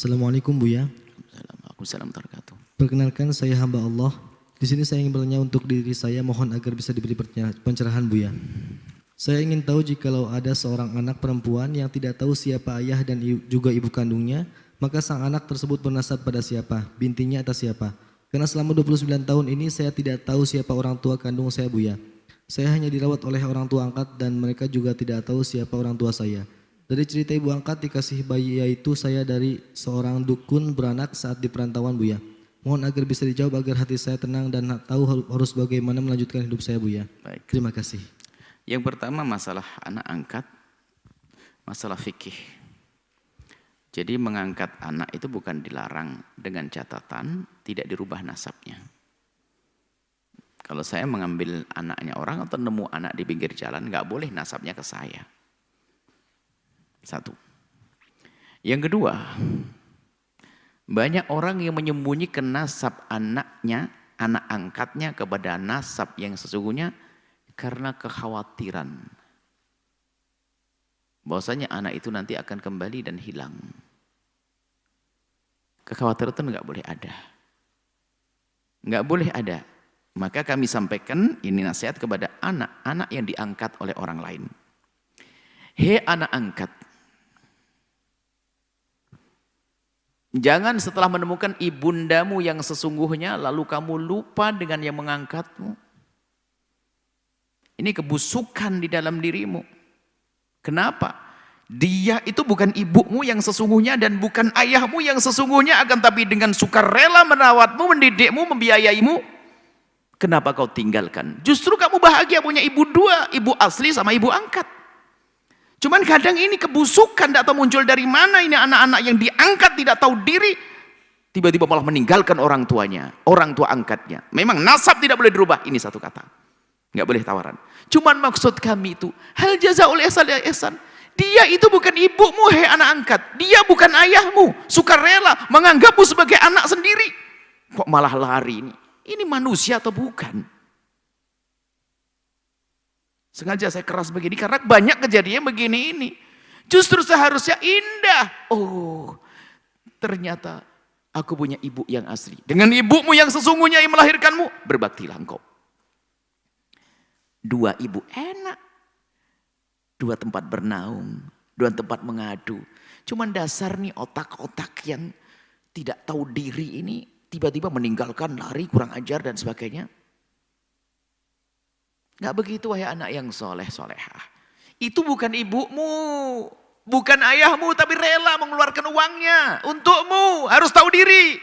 Assalamualaikum Buya. Waalaikumsalam warahmatullahi wabarakatuh. Perkenalkan saya hamba Allah. Di sini saya ingin bertanya untuk diri saya, mohon agar bisa diberi pencerahan Buya. Saya ingin tahu jikalau ada seorang anak perempuan yang tidak tahu siapa ayah dan juga ibu kandungnya, maka sang anak tersebut bernasab pada siapa, bintinya atau siapa. Karena selama 29 tahun ini saya tidak tahu siapa orang tua kandung saya Buya. Saya hanya dirawat oleh orang tua angkat dan mereka juga tidak tahu siapa orang tua saya. Dari cerita ibu angkat dikasih bayi yaitu saya dari seorang dukun beranak saat di perantauan Buya. Mohon agar bisa dijawab agar hati saya tenang dan tahu harus bagaimana melanjutkan hidup saya Buya. Baik. Terima kasih. Yang pertama masalah anak angkat, masalah fikih. Jadi mengangkat anak itu bukan dilarang dengan catatan tidak dirubah nasabnya. Kalau saya mengambil anaknya orang atau nemu anak di pinggir jalan, nggak boleh nasabnya ke saya. Satu. Yang kedua, banyak orang yang menyembunyikan nasab anaknya, anak angkatnya kepada nasab yang sesungguhnya karena kekhawatiran bahwasanya anak itu nanti akan kembali dan hilang. Kekhawatiran itu nggak boleh ada. Nggak boleh ada. Maka kami sampaikan ini nasihat kepada anak-anak yang diangkat oleh orang lain. Hei anak angkat, jangan setelah menemukan ibundamu yang sesungguhnya lalu kamu lupa dengan yang mengangkatmu. Ini kebusukan di dalam dirimu. Kenapa? Dia itu bukan ibumu yang sesungguhnya dan bukan ayahmu yang sesungguhnya, akan tapi dengan sukarela merawatmu, mendidikmu, membiayaimu. Kenapa kau tinggalkan? Justru kamu bahagia punya ibu dua, ibu asli sama ibu angkat. Cuman kadang ini kebusukan tidak tahu muncul dari mana, ini anak-anak yang diangkat tidak tahu diri, tiba-tiba malah meninggalkan orang tuanya, orang tua angkatnya. Memang nasab tidak boleh dirubah, ini satu kata. Nggak boleh tawaran. Cuman maksud kami itu, hal jazaul ihsan ya ihsan. Dia itu bukan ibumu, hei anak angkat. Dia bukan ayahmu, sukarela menganggapmu sebagai anak sendiri. Kok malah lari ini? Ini manusia atau bukan? Sengaja saya keras begini karena banyak kejadian begini ini. Justru seharusnya indah. Oh, ternyata aku punya ibu yang asli. Dengan ibumu yang sesungguhnya yang melahirkanmu, berbaktilah engkau. Dua ibu enak, dua tempat bernaung, dua tempat mengadu. Cuman dasar nih otak-otak yang tidak tahu diri ini tiba-tiba meninggalkan, lari, kurang ajar dan sebagainya. Gak begitu wahai anak yang soleh solehah. Itu bukan ibumu, bukan ayahmu, tapi rela mengeluarkan uangnya untukmu. Harus tahu diri.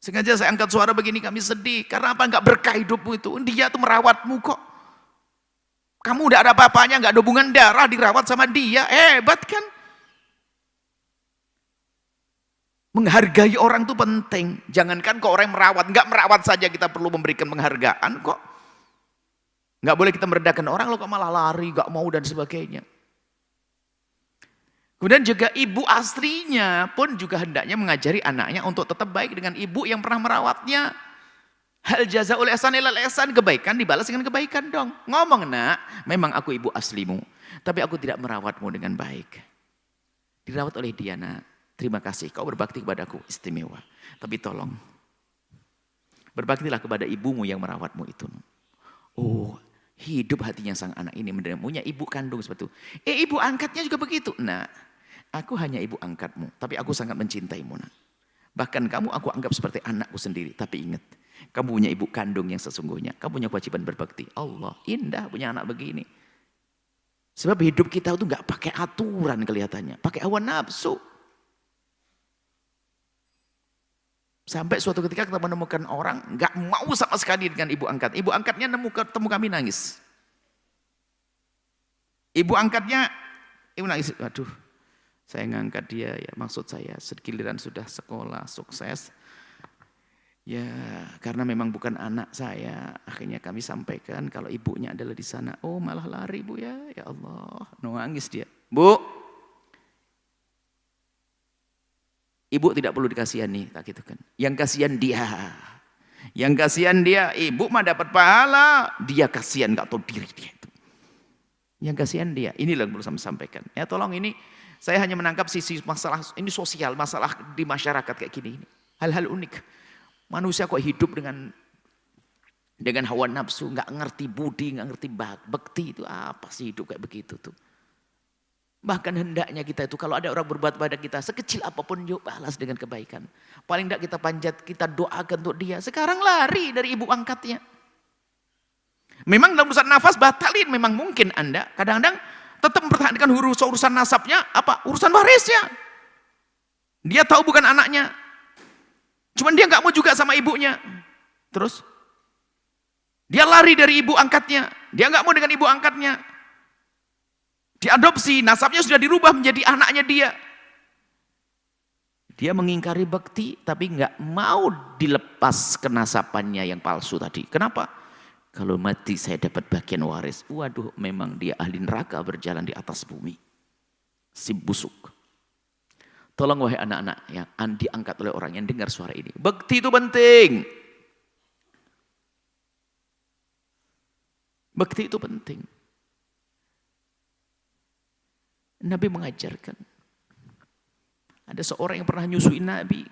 Sengaja saya angkat suara begini, kami sedih. Karena apa? Enggak berkah hidupmu itu. Dia tuh merawatmu kok. Kamu udah ada apa-apanya, enggak ada hubungan darah, dirawat sama dia. Hebat kan? Menghargai orang itu penting. Jangankan kok orang yang merawat. Enggak merawat saja kita perlu memberikan penghargaan kok. Enggak boleh kita merendahkan orang, lo kok malah lari, enggak mau dan sebagainya. Kemudian juga ibu aslinya pun juga hendaknya mengajari anaknya untuk tetap baik dengan ibu yang pernah merawatnya. Hal jazaul ihsan ilal ihsan, kebaikan dibalas dengan kebaikan dong. Ngomong nak, memang aku ibu aslimu, tapi aku tidak merawatmu dengan baik. Dirawat oleh dia nak, terima kasih kau berbakti kepadaku, istimewa. Tapi tolong, berbaktilah kepada ibumu yang merawatmu itu. Oh, hidup hatinya sang anak ini punya ibu kandung seperti itu. Ibu angkatnya juga begitu. Nah, aku hanya ibu angkatmu, tapi aku sangat mencintaimu. Nah. Bahkan kamu aku anggap seperti anakku sendiri. Tapi ingat, kamu punya ibu kandung yang sesungguhnya. Kamu punya kewajiban berbakti. Allah, indah punya anak begini. Sebab hidup kita itu nggak pakai aturan kelihatannya. Pakai hawa nafsu. Sampai suatu ketika kita menemukan orang nggak mau sama sekali dengan ibu angkat. Ibu angkatnya ketemu kami nangis. Ibu angkatnya, ibu nangis. Aduh, saya ngangkat dia ya, maksud saya sekiliran sudah sekolah sukses. Ya, karena memang bukan anak saya, akhirnya kami sampaikan kalau ibunya adalah di sana. Oh, malah lari Bu ya. Ya Allah, nangis dia. Bu, ibu tidak perlu dikasihani, tak gitu kan. Yang kasihan dia. Yang kasihan dia, ibu mah dapat pahala, dia kasihan enggak tahu diri dia itu. Yang kasihan dia, inilah yang perlu saya sampaikan. Ya tolong ini Saya hanya menangkap sisi masalah ini sosial, masalah di masyarakat kayak gini. Hal-hal unik. Manusia kok hidup dengan hawa nafsu, nggak ngerti budi, nggak ngerti bakti, itu apa sih hidup kayak begitu tuh. Bahkan hendaknya kita itu kalau ada orang berbuat pada kita sekecil apapun, yuk balas dengan kebaikan. Paling tidak kita panjat, kita doakan untuk dia. Sekarang lari dari ibu angkatnya. Memang dalam urusan nafas batalin, memang mungkin Anda kadang-kadang tetap mempertahankan urusan nasabnya, urusan warisnya. Dia tahu bukan anaknya, cuman dia nggak mau juga sama ibunya. Terus dia lari dari ibu angkatnya, dia nggak mau dengan ibu angkatnya. Diadopsi, nasabnya sudah dirubah menjadi anaknya dia. Dia mengingkari bakti, tapi nggak mau dilepas kenasabannya yang palsu tadi. Kenapa? Kalau mati saya dapat bagian waris. Waduh, memang dia ahli neraka berjalan di atas bumi. Si busuk. Tolong wahai anak-anak yang diangkat oleh orang yang dengar suara ini. Bakti itu penting. Bakti itu penting. Nabi mengajarkan. Ada seorang yang pernah nyusuin Nabi.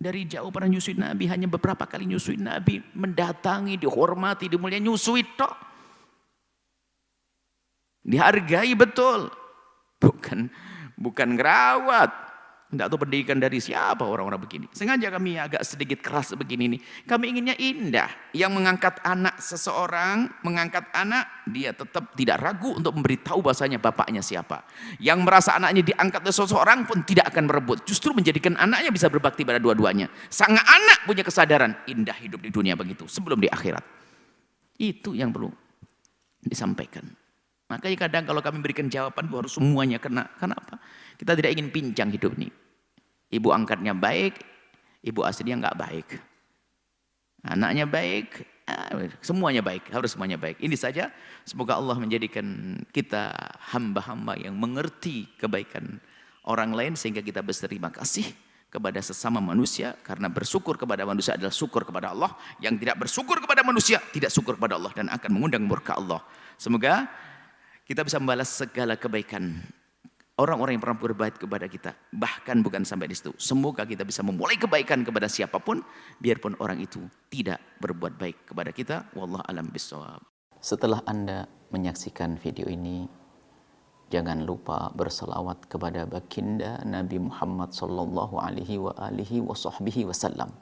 Dari jauh pernah nyusuin Nabi, hanya beberapa kali nyusuin Nabi, mendatangi, dihormati, dimuliakan, nyusuin tok. Dihargai betul. Bukan ngerawat. Tidak tahu pendidikan dari siapa orang-orang begini. Sengaja kami agak sedikit keras begini nih. Kami inginnya indah. Yang mengangkat anak seseorang, mengangkat anak, dia tetap tidak ragu untuk memberitahu bahasanya bapaknya siapa. Yang merasa anaknya diangkat oleh seseorang pun tidak akan merebut. Justru menjadikan anaknya bisa berbakti pada dua-duanya. Sang anak punya kesadaran, indah hidup di dunia begitu, sebelum di akhirat. Itu yang perlu disampaikan. Makanya kadang kalau kami berikan jawaban harus semuanya kena. Kenapa? Kita tidak ingin pincang hidup ini. Ibu angkatnya baik, ibu aslinya nggak baik. Anaknya baik, semuanya baik, harus semuanya baik. Ini saja, semoga Allah menjadikan kita hamba-hamba yang mengerti kebaikan orang lain sehingga kita berterima kasih kepada sesama manusia, karena bersyukur kepada manusia adalah syukur kepada Allah. Yang tidak bersyukur kepada manusia tidak syukur kepada Allah dan akan mengundang murka Allah. Semoga kita bisa membalas segala kebaikan orang-orang yang pernah berbuat kepada kita, bahkan bukan sampai di situ. Semoga kita bisa memulai kebaikan kepada siapapun, biarpun orang itu tidak berbuat baik kepada kita. Wallahu a'lam bishawab. Setelah Anda menyaksikan video ini, jangan lupa berselawat kepada baginda Nabi Muhammad sallallahu alaihi wasallam.